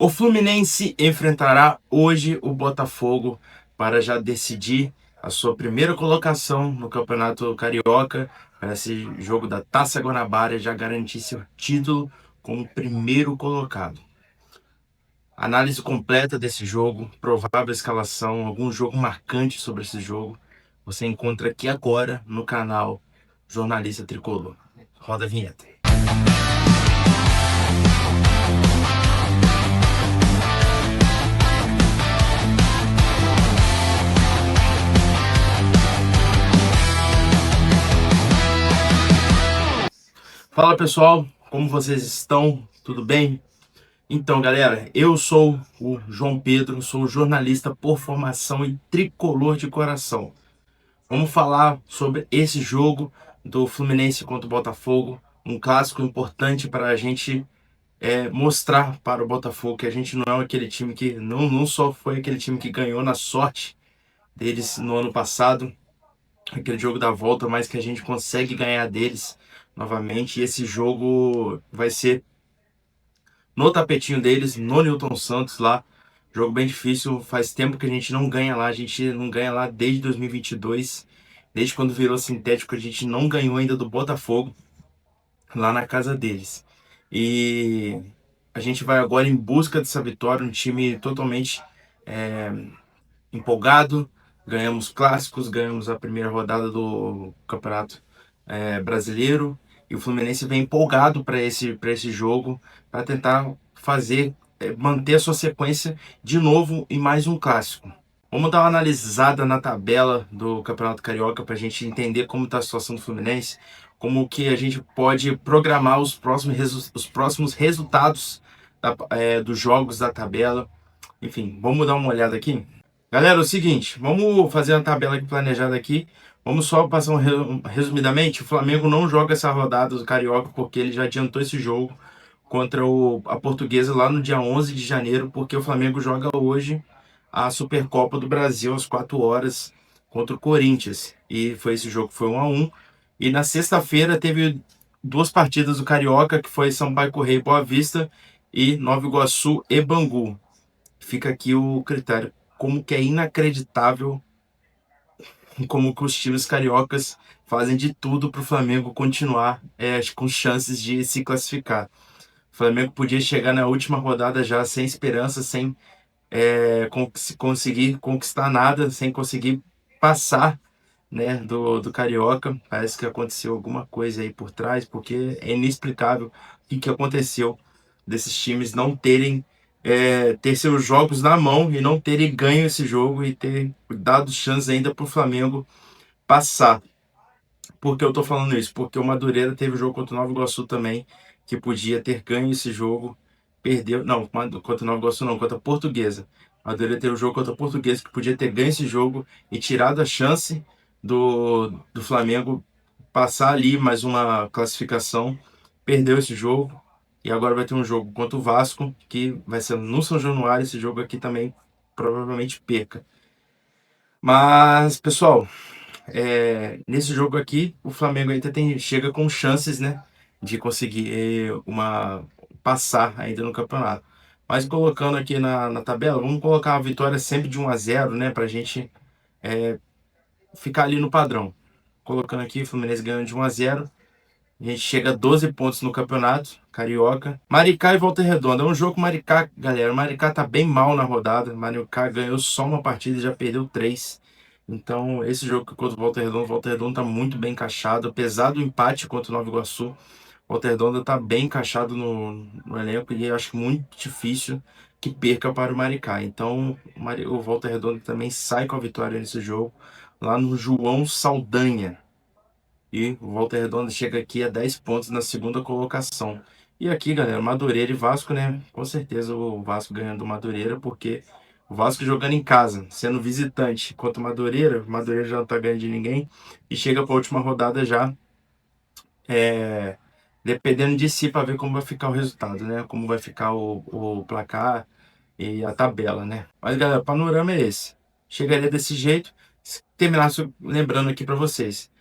O Fluminense enfrentará hoje o Botafogo para já decidir a sua primeira colocação no Campeonato Carioca, para esse jogo da Taça Guanabara já garantir seu título como primeiro colocado. Análise completa desse jogo, provável escalação, algum jogo marcante sobre esse jogo, você encontra aqui agora no canal Jornalista Tricolor. Roda a vinheta. Fala pessoal, como vocês estão? Tudo bem? Então galera, eu sou o João Pedro, sou jornalista por formação e tricolor de coração. Vamos falar sobre esse jogo do Fluminense contra o Botafogo, um clássico importante para a gente mostrar para o Botafogo que a gente não é aquele time que não só foi aquele time que ganhou na sorte deles no ano passado, aquele jogo da volta, mas que a gente consegue ganhar deles novamente. E esse jogo vai ser no tapetinho deles, no Newton Santos lá. Jogo bem difícil, faz tempo que a gente não ganha lá, a gente não ganha lá desde 2022. Desde quando virou sintético, a gente não ganhou ainda do Botafogo lá na casa deles. E a gente vai agora em busca dessa vitória, um time totalmente empolgado. Ganhamos clássicos, ganhamos a primeira rodada do Campeonato Brasileiro. E o Fluminense vem empolgado para esse jogo, para tentar fazer, manter a sua sequência de novo em mais um clássico. Vamos dar uma analisada na tabela do Campeonato Carioca para a gente entender como está a situação do Fluminense, como que a gente pode programar os próximos resultados dos jogos da tabela. Enfim, vamos dar uma olhada aqui? Galera, é o seguinte, vamos fazer uma tabela aqui planejada aqui. Vamos só passar resumidamente. O Flamengo não joga essa rodada do Carioca porque ele já adiantou esse jogo contra a Portuguesa lá no dia 11 de janeiro, porque o Flamengo joga hoje a Supercopa do Brasil às 4 horas contra o Corinthians. E foi esse jogo, foi 1-1. E na sexta-feira teve duas partidas do Carioca, que foi Sampaio Corrêa e Boa Vista, e Nova Iguaçu e Bangu. Fica aqui o critério, como que é inacreditável como que os times cariocas fazem de tudo para o Flamengo continuar com chances de se classificar. O Flamengo podia chegar na última rodada já sem esperança, sem conseguir conquistar nada, sem conseguir passar, né, do Carioca. Parece que aconteceu alguma coisa aí por trás, porque é inexplicável o que aconteceu desses times não terem ter seus jogos na mão e não terem ganho esse jogo e ter dado chance ainda para o Flamengo passar. Por que eu tô falando isso? Porque o Madureira teve o jogo contra o Nova Iguaçu também, que podia ter ganho esse jogo, perdeu. Não, contra o Nova Iguaçu não, contra a Portuguesa. O Madureira teve o jogo contra a Portuguesa, que podia ter ganho esse jogo e tirado a chance do Flamengo passar ali mais uma classificação. Perdeu esse jogo e agora vai ter um jogo contra o Vasco, que vai ser no São Januário. Esse jogo aqui também provavelmente perca. Mas, pessoal, nesse jogo aqui, o Flamengo ainda chega com chances, né, de conseguir passar ainda no campeonato. Mas colocando aqui na tabela, vamos colocar a vitória sempre de 1-0, né, pra gente ficar ali no padrão. Colocando aqui, o Fluminense ganhando de 1-0. A gente chega a 12 pontos no campeonato carioca. Maricá e Volta Redonda. É um jogo Maricá, galera. O Maricá tá bem mal na rodada. Maricá ganhou só uma partida e já perdeu 3. Então, esse jogo contra o Volta Redonda tá muito bem encaixado. Apesar do empate contra o Nova Iguaçu, Volta Redonda tá bem encaixado no elenco e eu acho muito difícil que perca para o Maricá. Então, o Volta Redonda também sai com a vitória nesse jogo, lá no João Saldanha. E o Volta Redonda chega aqui a 10 pontos na segunda colocação. E aqui, galera, Madureira e Vasco, né? Com certeza o Vasco ganhando do Madureira, porque o Vasco jogando em casa, sendo visitante contra o Madureira, o Madureira já não tá ganhando de ninguém. E chega para a última rodada já, dependendo de si, para ver como vai ficar o resultado, né? Como vai ficar o placar e a tabela, né? Mas, galera, o panorama é esse. Chegaria desse jeito. Terminar lembrando aqui para vocês.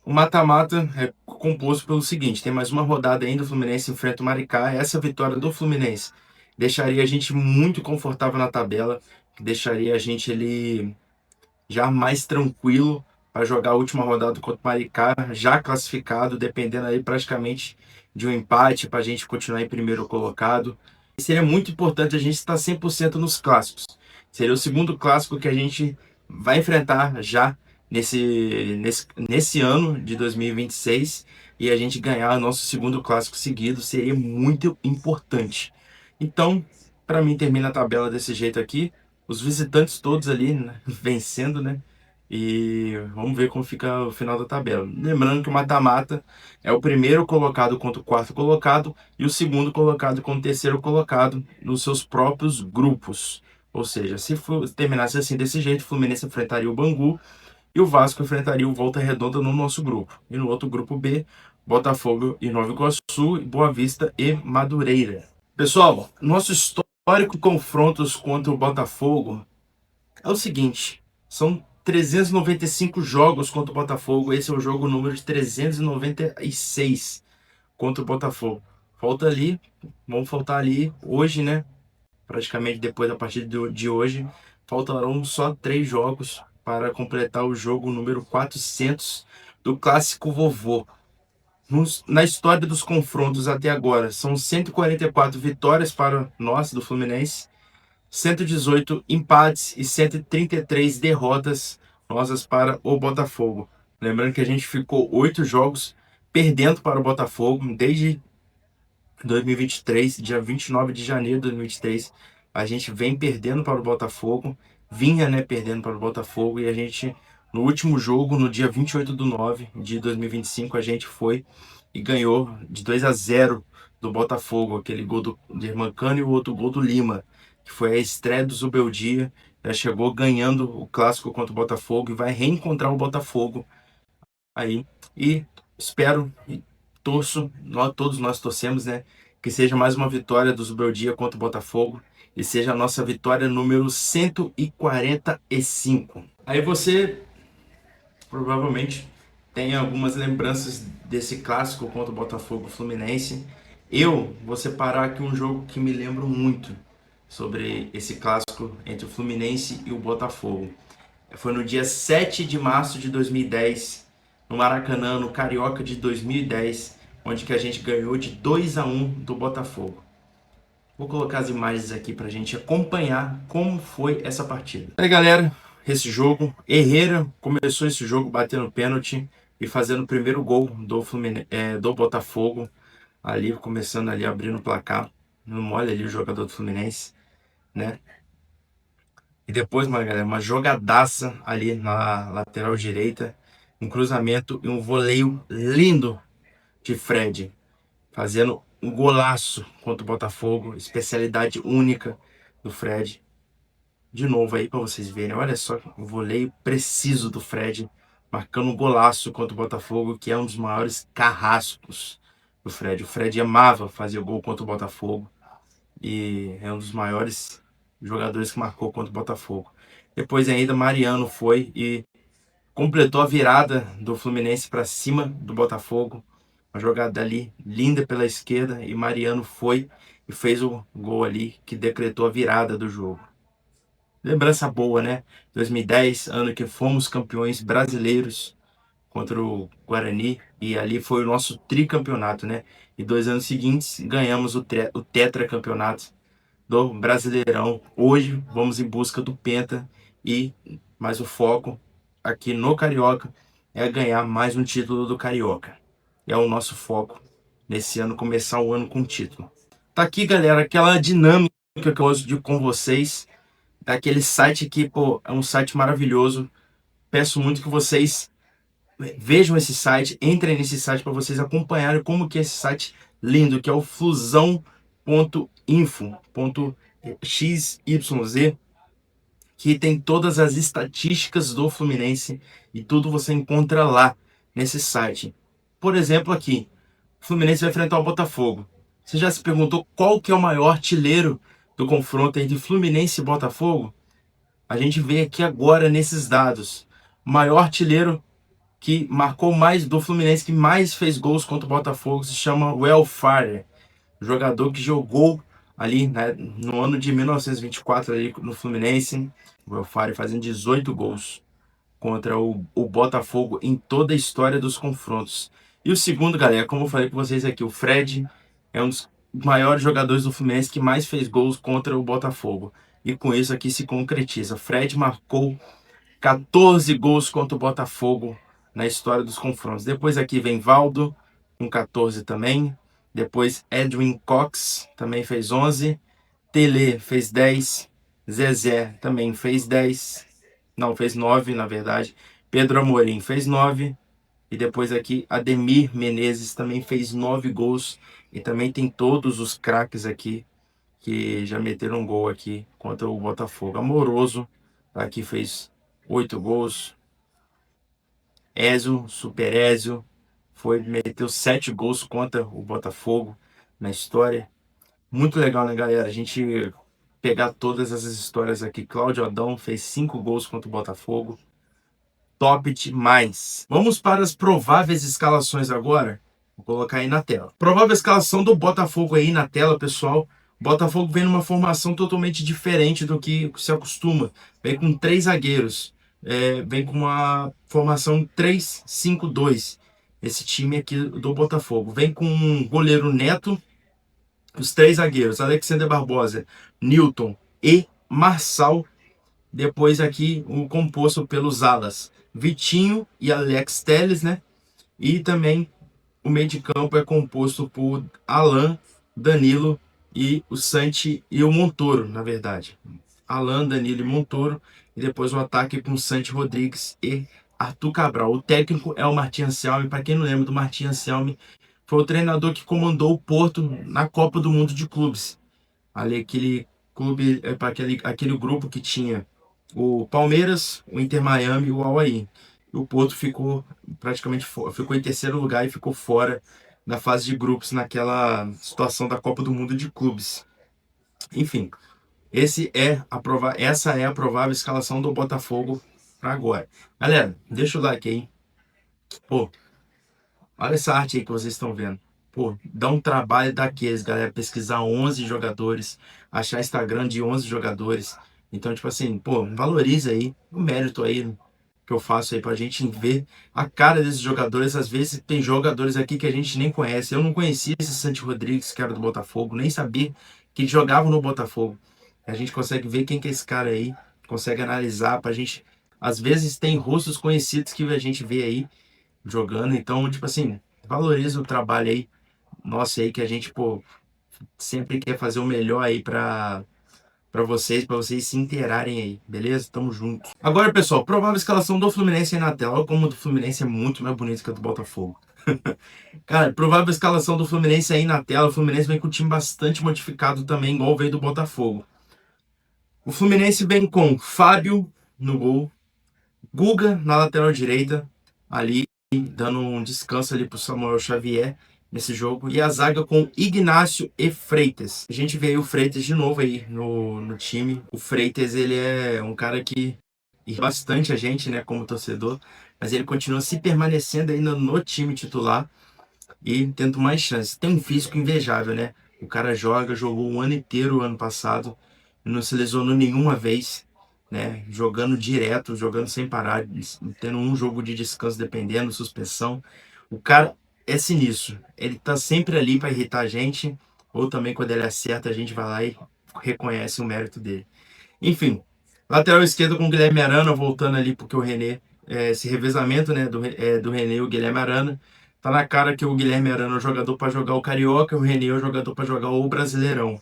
O mata-mata é composto pelo seguinte: tem mais uma rodada ainda, o Fluminense enfrenta o Maricá. Essa vitória do Fluminense deixaria a gente muito confortável na tabela, deixaria a gente ali já mais tranquilo para jogar a última rodada contra o Maricá, já classificado, dependendo aí praticamente de um empate para a gente continuar em primeiro colocado. E seria muito importante a gente estar 100% nos clássicos. Seria o segundo clássico que a gente vai enfrentar já nesse ano de 2026 e a gente ganhar nosso segundo clássico seguido seria muito importante. Então, para mim, termina a tabela desse jeito aqui. Os visitantes todos ali, né, vencendo, né? E vamos ver como fica o final da tabela. Lembrando que o mata-mata é o primeiro colocado contra o quarto colocado e o segundo colocado contra o terceiro colocado nos seus próprios grupos. Ou seja, se terminasse assim desse jeito, o Fluminense enfrentaria o Bangu e o Vasco enfrentaria o Volta Redonda no nosso grupo. E no outro grupo B, Botafogo e Nova Iguaçu, Boa Vista e Madureira. Pessoal, nosso histórico confrontos contra o Botafogo é o seguinte: são 395 jogos contra o Botafogo. Esse é o jogo número de 396 contra o Botafogo. Vão faltar ali hoje, né? Praticamente depois da partida de hoje, faltarão só 3 jogos para completar o jogo número 400 do Clássico Vovô. Na história dos confrontos até agora, são 144 vitórias para nós do Fluminense, 118 empates e 133 derrotas nossas para o Botafogo. Lembrando que a gente ficou 8 jogos perdendo para o Botafogo desde 2023, dia 29 de janeiro de 2023. A gente vem perdendo para o Botafogo, vinha, né, perdendo para o Botafogo, e a gente, no último jogo, no dia 28/9 de 2025, a gente foi e ganhou de 2-0 do Botafogo, aquele gol do Germancano e o outro gol do Lima, que foi a estreia do Zubeldia. Já chegou ganhando o clássico contra o Botafogo e vai reencontrar o Botafogo aí. E espero e torço, todos nós torcemos, né? Que seja mais uma vitória do Zubeldia contra o Botafogo e seja a nossa vitória número 145. Aí você provavelmente tem algumas lembranças desse clássico contra o Botafogo Fluminense. Eu vou separar aqui um jogo que me lembro muito sobre esse clássico entre o Fluminense e o Botafogo. Foi no dia 7 de março de 2010, no Maracanã, no Carioca de 2010, onde que a gente ganhou de 2-1 do Botafogo. Vou colocar as imagens aqui pra gente acompanhar como foi essa partida. Aí, galera, esse jogo, Herrera começou esse jogo batendo pênalti e fazendo o primeiro gol do do Botafogo, ali começando ali abrindo o placar. Não molha ali o jogador do Fluminense, né? E depois, galera, uma jogadaça ali na lateral direita, um cruzamento e um voleio lindo de Fred, fazendo um golaço contra o Botafogo, especialidade única do Fred. De novo aí para vocês verem, olha só o voleio preciso do Fred, marcando um golaço contra o Botafogo, que é um dos maiores carrascos do Fred. O Fred amava fazer gol contra o Botafogo e é um dos maiores jogadores que marcou contra o Botafogo. Depois ainda Mariano foi e completou a virada do Fluminense para cima do Botafogo. Uma jogada ali linda pela esquerda e Mariano foi e fez o gol ali que decretou a virada do jogo. Lembrança boa, né? 2010, ano que fomos campeões brasileiros contra o Guarani e ali foi o nosso tricampeonato, né? E 2 anos seguintes ganhamos o tetracampeonato do Brasileirão. Hoje vamos em busca do Penta mas o foco aqui no Carioca é ganhar mais um título do Carioca. É o nosso foco nesse ano, começar o ano com título. Tá aqui, galera, aquela dinâmica que eu gosto de com vocês, daquele site que, pô, é um site maravilhoso. Peço muito que vocês vejam esse site, entrem nesse site para vocês acompanharem como que é esse site lindo, que é o fusão.info.xyz, que tem todas as estatísticas do Fluminense e tudo você encontra lá nesse site. Por exemplo, aqui, o Fluminense vai enfrentar o Botafogo. Você já se perguntou qual que é o maior artilheiro do confronto entre Fluminense e Botafogo? A gente vê aqui agora nesses dados. O maior artilheiro que marcou mais do Fluminense, que mais fez gols contra o Botafogo, se chama Welfare, jogador que jogou ali, né, no ano de 1924 ali no Fluminense, o El Fari fazendo 18 gols contra o Botafogo em toda a história dos confrontos. E o segundo, galera, como eu falei com vocês aqui, o Fred é um dos maiores jogadores do Fluminense que mais fez gols contra o Botafogo. E com isso aqui se concretiza. Fred marcou 14 gols contra o Botafogo na história dos confrontos. Depois aqui vem Valdo, com 14 também. Depois Edwin Cox, também fez 11. Tele fez 10. Zezé também fez 10. Não, fez 9, na verdade. Pedro Amorim fez 9. E depois aqui Ademir Menezes também fez 9 gols. E também tem todos os craques aqui que já meteram um gol aqui contra o Botafogo. Amoroso, aqui fez 8 gols. Ézio, Super Ézio, meteu 7 gols contra o Botafogo na história. Muito legal, né, galera? A gente pegar todas essas histórias aqui. Cláudio Adão fez 5 gols contra o Botafogo. Top demais. Vamos para as prováveis escalações agora. Vou colocar aí na tela. Provável escalação do Botafogo aí na tela, pessoal. O Botafogo vem numa formação totalmente diferente do que se acostuma. Vem com 3 zagueiros. Vem com uma formação 3-5-2. Esse time aqui do Botafogo. Vem com um goleiro Neto. Os 3 zagueiros. Alexander Barbosa, Newton e Marçal. Depois aqui o composto pelos alas Vitinho e Alex Telles, né? E também o meio de campo é composto por Alan, Danilo e o Santi e o Montoro, na verdade. Alan, Danilo e Montoro. E depois o ataque com Santi Rodrigues e Arthur Cabral. O técnico é o Martin Anselmi. Para quem não lembra do Martin Anselmi, foi o treinador que comandou o Porto na Copa do Mundo de Clubes. Ali aquele clube, para aquele grupo que tinha o Palmeiras, o Inter Miami e o Al-Ahly. O Porto ficou praticamente ficou em terceiro lugar e ficou fora da fase de grupos naquela situação da Copa do Mundo de Clubes. Enfim, essa é a provável escalação do Botafogo para agora. Galera, deixa o like aí. Pô, olha essa arte aí que vocês estão vendo. Pô, dá um trabalho daqueles, galera, pesquisar 11 jogadores, achar Instagram de 11 jogadores. Então, tipo assim, pô, valoriza aí o mérito aí que eu faço aí pra gente ver a cara desses jogadores. Às vezes tem jogadores aqui que a gente nem conhece. Eu não conhecia esse Santi Rodrigues, que era do Botafogo, nem sabia que ele jogava no Botafogo. A gente consegue ver quem que é esse cara aí, consegue analisar pra gente. Às vezes tem rostos conhecidos que a gente vê aí jogando. Então, tipo assim, valoriza o trabalho aí nosso aí que a gente, pô, sempre quer fazer o melhor aí para vocês se inteirarem aí, beleza? Tamo junto. Agora, pessoal, provável escalação do Fluminense aí na tela. Olha como o do Fluminense é muito mais bonito que a do Botafogo. Cara, provável escalação do Fluminense aí na tela. O Fluminense vem com o time bastante modificado também, igual veio do Botafogo. O Fluminense vem com Fábio no gol, Guga na lateral direita, ali dando um descanso ali pro Samuel Xavier nesse jogo. E a zaga com Ignácio e Freitas. A gente vê aí o Freitas de novo aí no time. O Freitas, ele é um cara que irrita bastante a gente, né, como torcedor. Mas ele continua se permanecendo ainda no time titular e tendo mais chances. Tem um físico invejável, né? O cara jogou o ano inteiro o ano passado, não se lesionou nenhuma vez, né? Jogando direto, jogando sem parar, tendo um jogo de descanso dependendo, suspensão. O cara é sinistro. Ele tá sempre ali para irritar a gente, ou também quando ele acerta, a gente vai lá e reconhece o mérito dele. Enfim, lateral esquerdo com o Guilherme Arana, voltando ali porque o René, esse revezamento, né, do René e o Guilherme Arana, tá na cara que o Guilherme Arana é o jogador para jogar o Carioca e o René é o jogador para jogar o Brasileirão.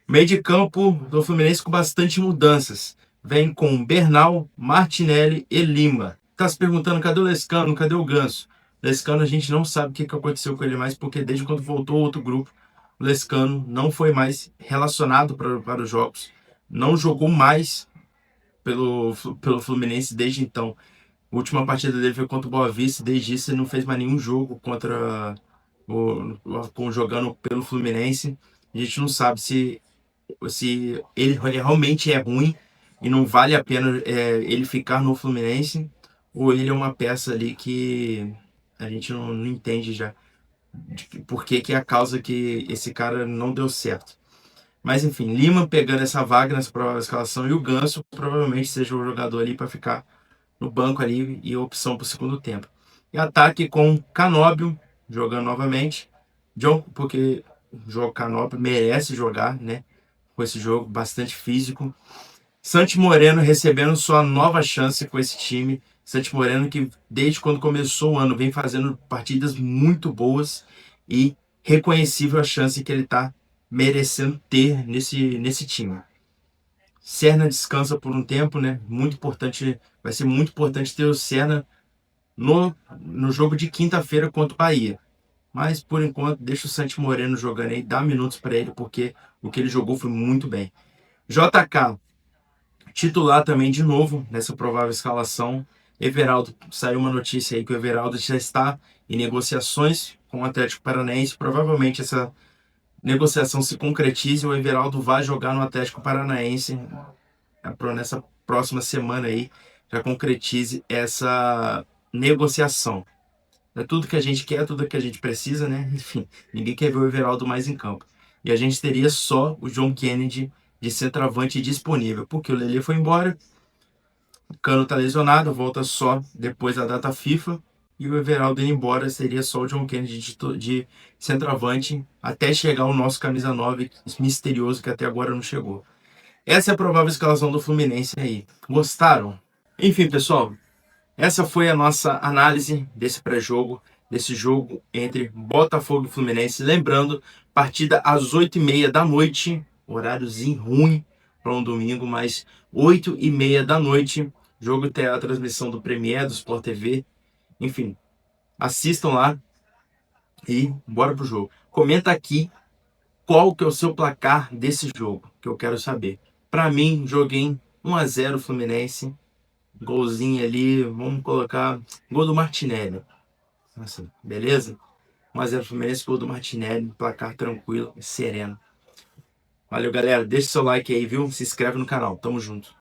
Meio de campo do Fluminense com bastante mudanças. Vem com Bernal, Martinelli e Lima. Tá se perguntando cadê o Lescano, cadê o Ganso? Lescano a gente não sabe o que aconteceu com ele mais, porque desde quando voltou ao outro grupo, o Lescano não foi mais relacionado para os jogos. Não jogou mais pelo Fluminense desde então. A última partida dele foi contra o Boa Vista, desde isso ele não fez mais nenhum jogo jogando pelo Fluminense. A gente não sabe se ele realmente é ruim e não vale a pena ele ficar no Fluminense, ou ele é uma peça ali que a gente não entende já por que é a causa que esse cara não deu certo. Mas enfim, Lima pegando essa vaga nessa provável escalação e o Ganso provavelmente seja o jogador ali para ficar no banco ali e opção para o segundo tempo. E ataque com Canóbio jogando novamente. John, porque o jogo Canóbio merece jogar, né? Com esse jogo bastante físico. Santi Moreno recebendo sua nova chance com esse time. Santi Moreno que desde quando começou o ano vem fazendo partidas muito boas e reconhecível a chance que ele está merecendo ter nesse time. Serna descansa por um tempo, né? Muito importante, vai ser muito importante ter o Serna no jogo de quinta-feira contra o Bahia. Mas por enquanto, deixa o Santi Moreno jogando aí, dá minutos para ele, porque o que ele jogou foi muito bem. JK, titular também de novo nessa provável escalação. Everaldo, saiu uma notícia aí que o Everaldo já está em negociações com o Atlético Paranaense. Provavelmente essa negociação se concretize e o Everaldo vai jogar no Atlético Paranaense nessa próxima semana aí, já concretize essa negociação. É tudo que a gente quer, tudo que a gente precisa, né? Enfim, ninguém quer ver o Everaldo mais em campo. E a gente teria só o John Kennedy de centroavante disponível, porque o Lelê foi embora, o Cano tá lesionado, volta só depois da data FIFA, e o Everaldo indo embora seria só o John Kennedy de centroavante, até chegar o nosso camisa 9 misterioso que até agora não chegou. Essa é a provável escalação do Fluminense aí. Gostaram? Enfim, pessoal, essa foi a nossa análise desse pré-jogo, desse jogo entre Botafogo e Fluminense. Lembrando, partida às 8h30 da noite, horáriozinho ruim para um domingo, mas 8h30 da noite, jogo tem a transmissão do Premier, do Sport TV. Enfim, assistam lá e bora pro jogo. Comenta aqui qual que é o seu placar desse jogo, que eu quero saber. Para mim, joguei 1-0 Fluminense, golzinho ali, vamos colocar gol do Martinelli. Nossa, beleza? 1-0 Fluminense, gol do Martinelli, placar tranquilo e sereno. Valeu, galera. Deixa seu like aí, viu? Se inscreve no canal. Tamo junto.